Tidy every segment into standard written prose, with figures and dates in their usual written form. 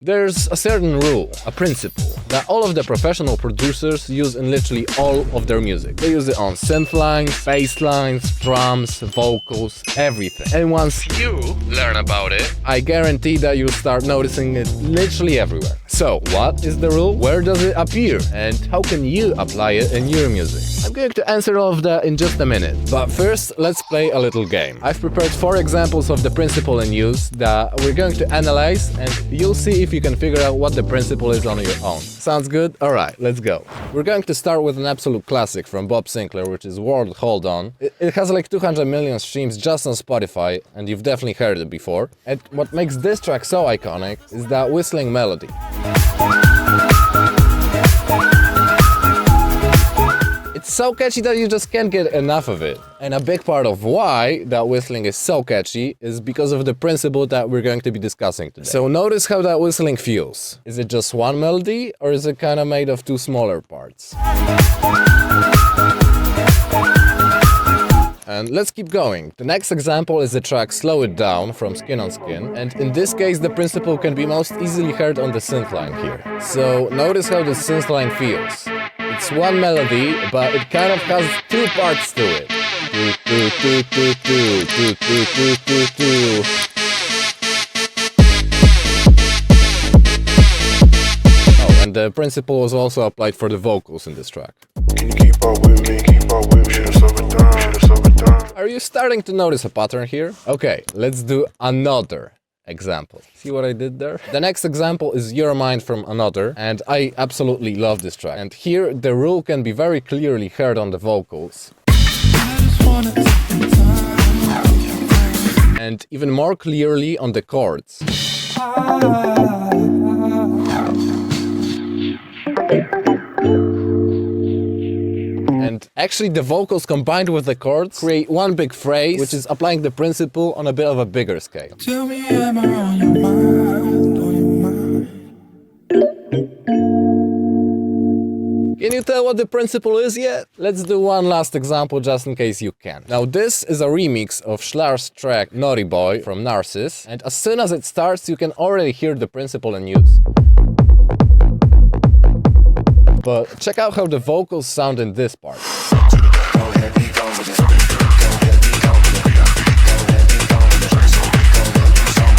There's a certain rule, a principle, that all of the professional producers use in literally all of their music. They use it on synth lines, bass lines, drums, vocals, everything. And once you learn about it, I guarantee that you'll start noticing it literally everywhere. So, what is the rule? Where does it appear? And how can you apply it in your music? I'm going to answer all of that in just a minute. But first, let's play a little game. I've prepared 4 examples of the principle in use that we're going to analyze, and you'll see if you can figure out what the principle is on your own. Sounds good? Alright, let's go. We're going to start with an absolute classic from Bob Sinclair, which is World Hold On. It has like 200 million streams just on Spotify, and you've definitely heard it before. And what makes this track so iconic is that whistling melody. It's so catchy that you just can't get enough of it. And a big part of why that whistling is so catchy is because of the principle that we're going to be discussing today. So notice how that whistling feels. Is it just one melody, or is it kind of made of 2 smaller parts? And let's keep going. The next example is the track Slow It Down from Skin on Skin, and in this case the principle can be most easily heard on the synth line here. So notice how the synth line feels. It's one melody, but it kind of has 2 parts to it. Oh, and the principle was also applied for the vocals in this track. Can you keep up with me? Keep up with me. Should've slowed it down. Should've slowed it down. Are you starting to notice a pattern here? Okay, let's do another example. See what I did there? The next example is Your Mind from Another, and I absolutely love this track. And here the rule can be very clearly heard on the vocals. And even more clearly on the chords. And actually the vocals combined with the chords create one big phrase, which is applying the principle on a bit of a bigger scale. Tell me, am I on your mind, on your mind? Can you tell what the principle is yet? Let's do one last example just in case you can. Now this is a remix of Schlar's track Naughty Boy from Narcissus, and as soon as it starts you can already hear the principle in use. But check out how the vocals sound in this part.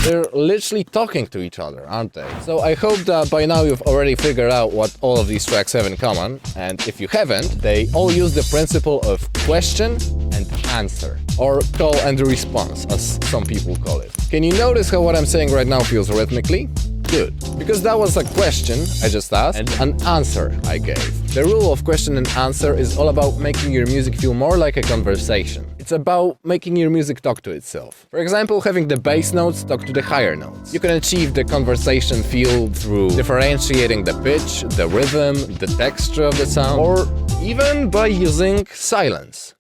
They're literally talking to each other, aren't they? So I hope that by now you've already figured out what all of these tracks have in common. And if you haven't, they all use the principle of question and answer. Or call and response, as some people call it. Can you notice how what I'm saying right now feels rhythmically? Good. Because that was a question I just asked and an answer I gave. The rule of question and answer is all about making your music feel more like a conversation. It's about making your music talk to itself. For example, having the bass notes talk to the higher notes. You can achieve the conversation feel through differentiating the pitch, the rhythm, the texture of the sound, or even by using silence.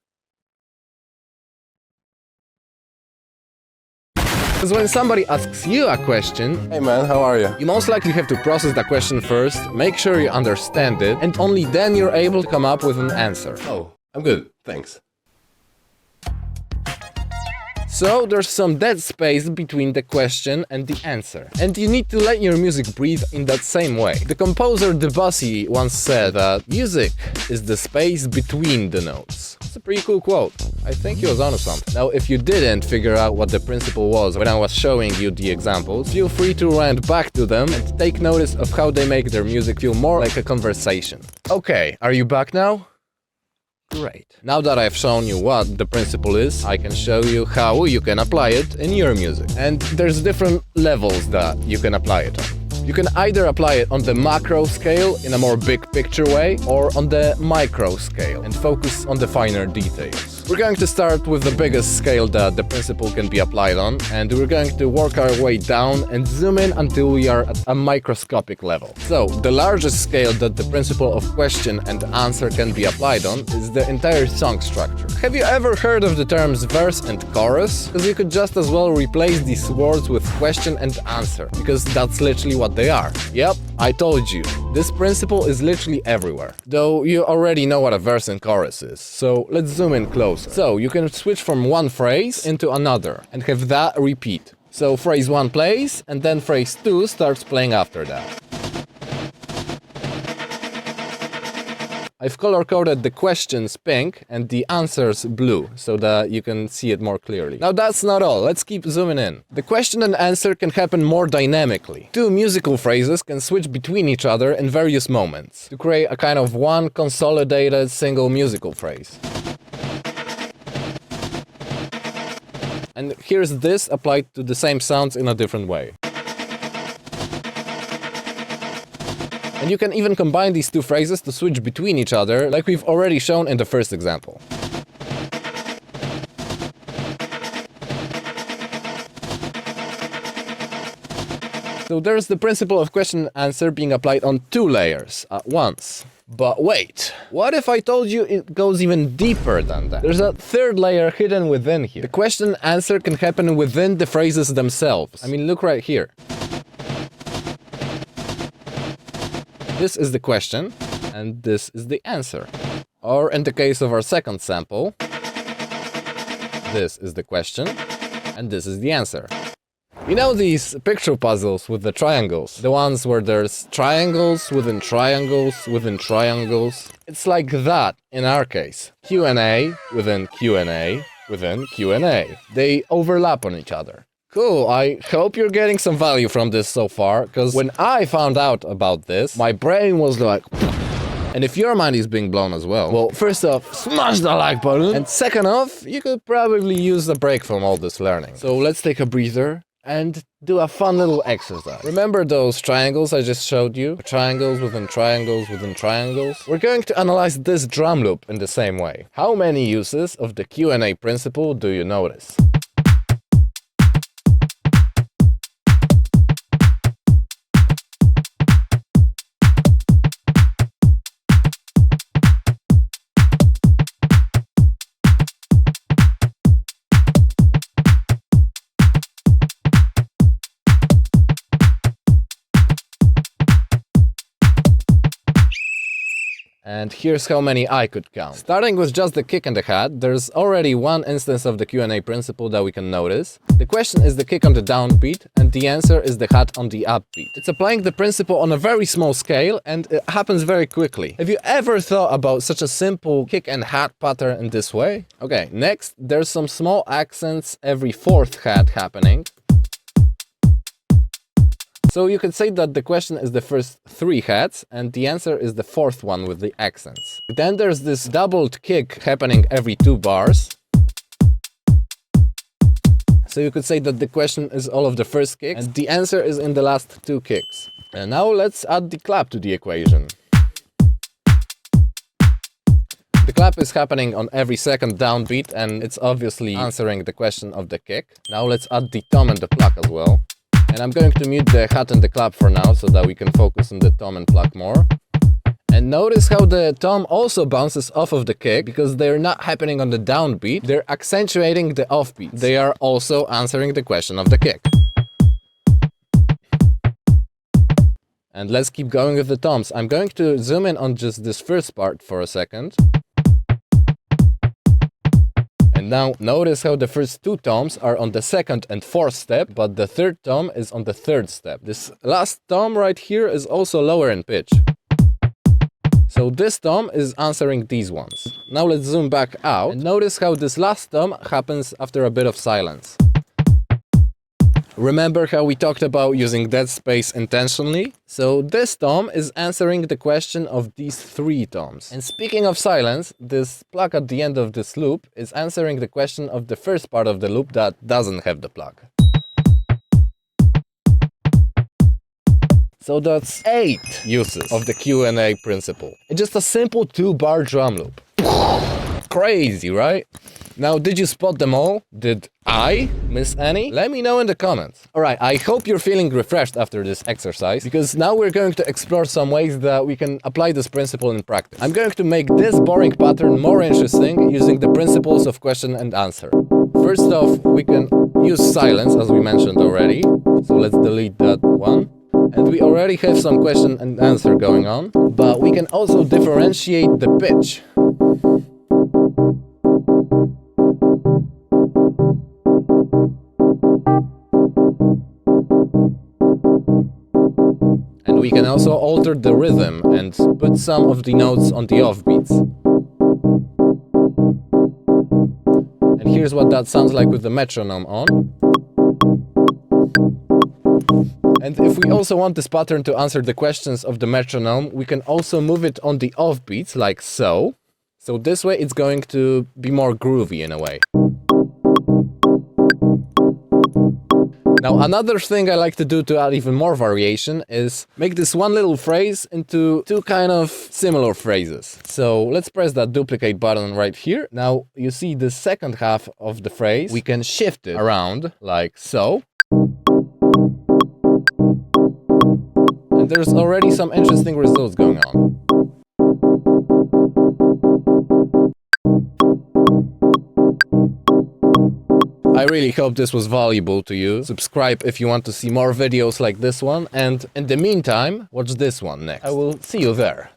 Because when somebody asks you a question, Hey man, how are you? you most likely have to process the question first, make sure you understand it, and only then you're able to come up with an answer. Oh, I'm good, thanks. So there's some dead space between the question and the answer. And you need to let your music breathe in that same way. The composer Debussy once said that music is the space between the notes. It's a pretty cool quote. I think he was onto something. Now, if you didn't figure out what the principle was when I was showing you the examples, feel free to rant back to them and take notice of how they make their music feel more like a conversation. Okay, are you back now? Great. Now that I've shown you what the principle is, I can show you how you can apply it in your music. And there's different levels that you can apply it on. You can either apply it on the macro scale in a more big picture way, or on the micro scale and focus on the finer details. We're going to start with the biggest scale that the principle can be applied on, and we're going to work our way down and zoom in until we are at a microscopic level. So, the largest scale that the principle of question and answer can be applied on is the entire song structure. Have you ever heard of the terms verse and chorus? Because you could just as well replace these words with question and answer, because that's literally what they are. Yep, I told you. This principle is literally everywhere. Though you already know what a verse and chorus is, so let's zoom in closer. So, you can switch from one phrase into another and have that repeat. So phrase 1 plays, and then phrase 2 starts playing after that. I've color-coded the questions pink and the answers blue, so that you can see it more clearly. Now that's not all, let's keep zooming in. The question and answer can happen more dynamically. Two musical phrases can switch between each other in various moments, to create a kind of one consolidated single musical phrase. And here's this applied to the same sounds in a different way. And you can even combine these two phrases to switch between each other, like we've already shown in the first example. So there's the principle of question and answer being applied on two layers at once. But wait, what if I told you it goes even deeper than that? There's a third layer hidden within here. The question and answer can happen within the phrases themselves. I mean, look right here. This is the question, and this is the answer. Or in the case of our second sample, this is the question, and this is the answer. You know these picture puzzles with the triangles? The ones where there's triangles within triangles within triangles? It's like that in our case. Q&A within Q&A within Q&A. They overlap on each other. Cool, I hope you're getting some value from this so far, because when I found out about this, my brain was like... And if your mind is being blown as well, first off, smash the like button, and second off, you could probably use a break from all this learning. So let's take a breather and do a fun little exercise. Remember those triangles I just showed you? Triangles within triangles within triangles? We're going to analyze this drum loop in the same way. How many uses of the Q&A principle do you notice? And here's how many I could count. Starting with just the kick and the hat, there's already one instance of the Q&A principle that we can notice. The question is the kick on the downbeat, and the answer is the hat on the upbeat. It's applying the principle on a very small scale, and it happens very quickly. Have you ever thought about such a simple kick and hat pattern in this way? Okay, next, there's some small accents every fourth hat happening. So you could say that the question is the first three hats, and the answer is the fourth one with the accents. Then there's this doubled kick happening every 2 bars. So you could say that the question is all of the first kicks, and the answer is in the last 2 kicks. And now let's add the clap to the equation. The clap is happening on every second downbeat, and it's obviously answering the question of the kick. Now let's add the tom and the pluck as well. And I'm going to mute the hat and the clap for now, so that we can focus on the tom and pluck more. And notice how the tom also bounces off of the kick, because they're not happening on the downbeat, they're accentuating the offbeat. They are also answering the question of the kick. And let's keep going with the toms. I'm going to zoom in on just this first part for a second. And now notice how the first 2 toms are on the second and fourth step, but the third tom is on the third step. This last tom right here is also lower in pitch. So this tom is answering these ones. Now let's zoom back out and notice how this last tom happens after a bit of silence. Remember how we talked about using dead space intentionally? So this tom is answering the question of these 3 toms. And speaking of silence, this pluck at the end of this loop is answering the question of the first part of the loop that doesn't have the pluck. So that's 8 uses of the Q&A principle. It's just a simple 2-bar drum loop. Crazy, right? Now, did you spot them all? Did I miss any? Let me know in the comments. Alright, I hope you're feeling refreshed after this exercise, because now we're going to explore some ways that we can apply this principle in practice. I'm going to make this boring pattern more interesting using the principles of question and answer. First off, we can use silence, as we mentioned already. So let's delete that one. And we already have some question and answer going on, but we can also differentiate the pitch. And we can also alter the rhythm and put some of the notes on the offbeats. And here's what that sounds like with the metronome on. And if we also want this pattern to answer the questions of the metronome, we can also move it on the offbeats, like so. So this way it's going to be more groovy in a way. Now another thing I like to do to add even more variation is make this one little phrase into two kind of similar phrases. So let's press that duplicate button right here. Now you see the second half of the phrase, we can shift it around like so. And there's already some interesting results going on. I really hope this was valuable to you. Subscribe if you want to see more videos like this one, and in the meantime, watch this one next. I will see you there.